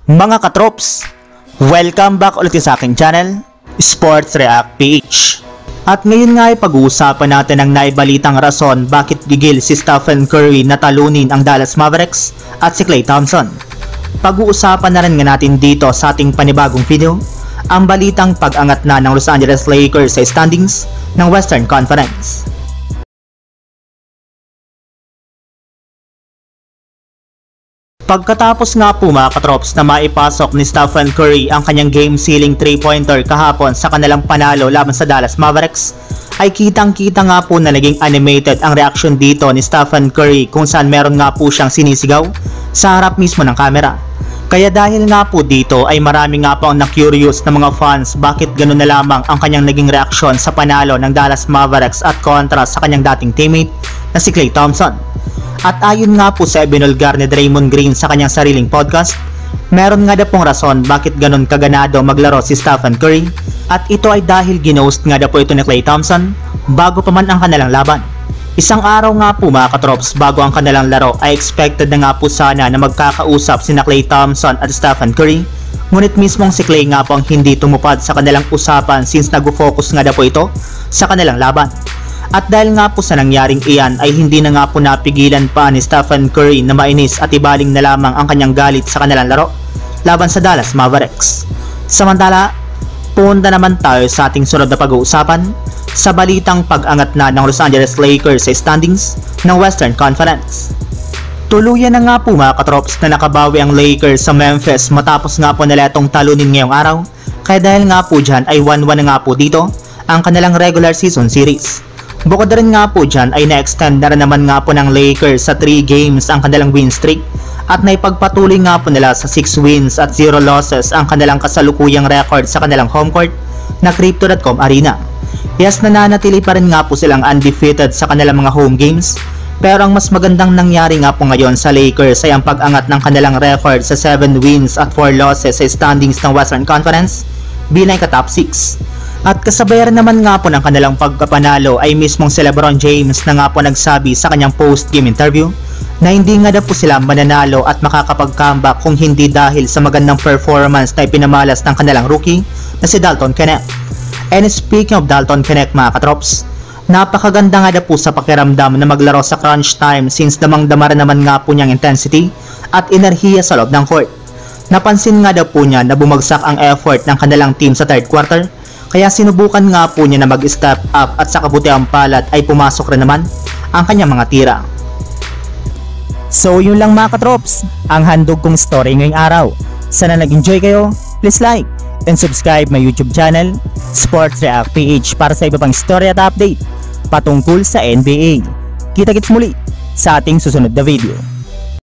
Mga katrops, welcome back ulit sa aking channel, Sports React PH. At ngayon nga ay pag-uusapan natin ang naibalitang rason bakit gigil si Stephen Curry na talunin ang Dallas Mavericks at si Klay Thompson. Pag-uusapan na rin nga natin dito sa ating panibagong video, ang balitang pag-angat na ng Los Angeles Lakers sa standings ng Western Conference. Pagkatapos nga po mga katrops na maipasok ni Stephen Curry ang kanyang game-sealing 3-pointer kahapon sa kanilang panalo laban sa Dallas Mavericks, ay kitang-kita nga po na naging animated ang reaksyon dito ni Stephen Curry kung saan meron nga po siyang sinisigaw sa harap mismo ng kamera. Kaya dahil nga po dito ay marami nga po ang na-curious na mga fans bakit ganun na lamang ang kanyang naging reaksyon sa panalo ng Dallas Mavericks at kontra sa kanyang dating teammate na si Klay Thompson. At ayon nga po sa ibinulgar ni Draymond Green sa kanyang sariling podcast, meron nga daw pong rason bakit ganun kaganado maglaro si Stephen Curry, at ito ay dahil ginost nga daw po ito ni Klay Thompson bago pa man ang kanilang laban. Isang araw nga po mga katrops bago ang kanilang laro ay expected na nga po sana na magkakausap sina Klay Thompson at Stephen Curry, ngunit mismong si Klay nga po ang hindi tumupad sa kanilang usapan since nag-focus nga daw po ito sa kanilang laban. At dahil nga po sa nangyaring iyan ay hindi na nga po napigilan pa ni Stephen Curry na mainis at ibaling na lamang ang kanyang galit sa kanilang laro laban sa Dallas Mavericks. Samantala, punta naman tayo sa ating sunod na pag-uusapan sa balitang pag-angat na ng Los Angeles Lakers sa standings ng Western Conference. Tuluyan na nga po mga katrops na nakabawi ang Lakers sa Memphis matapos nga po nila itong talunin ngayong araw, kaya dahil nga po dyan ay 1-1 na nga po dito ang kanilang regular season series. Bukod rin nga po dyan ay na-extend na rin naman nga po ng Lakers sa 3 games ang kanilang win streak at naipagpatuloy nga po nila sa 6 wins at 0 losses ang kanilang kasalukuyang record sa kanilang home court na Crypto.com Arena. Yes, nananatili pa rin nga po silang undefeated sa kanilang mga home games, pero ang mas magandang nangyari nga po ngayon sa Lakers ay ang pag-angat ng kanilang record sa 7 wins at 4 losses sa standings ng Western Conference bilang ka-top 6. At kasabayan naman nga po ng kanilang pagkapanalo ay mismong si LeBron James na nga po nagsabi sa kanyang post-game interview na hindi nga daw po sila mananalo at makakapag-comeback kung hindi dahil sa magandang performance na ipinamalas ng kanilang rookie na si Dalton Knecht. And speaking of Dalton Knecht mga katrops, napakaganda nga daw po sa pakiramdam na maglaro sa crunch time since damang-dama naman nga po niyang intensity at enerhiya sa loob ng court. Napansin nga daw po niya na bumagsak ang effort ng kanilang team sa third quarter, kaya sinubukan nga po niya na mag-step up at sa kabutiang palad ay pumasok rin naman ang kanyang mga tira. So yun lang mga katrops, ang handog kong story ngayong araw. Sana nag-enjoy kayo, please like and subscribe my YouTube channel, Sports React PH, para sa iba pang story at update patungkol sa NBA. Kita-kits muli sa ating susunod na video.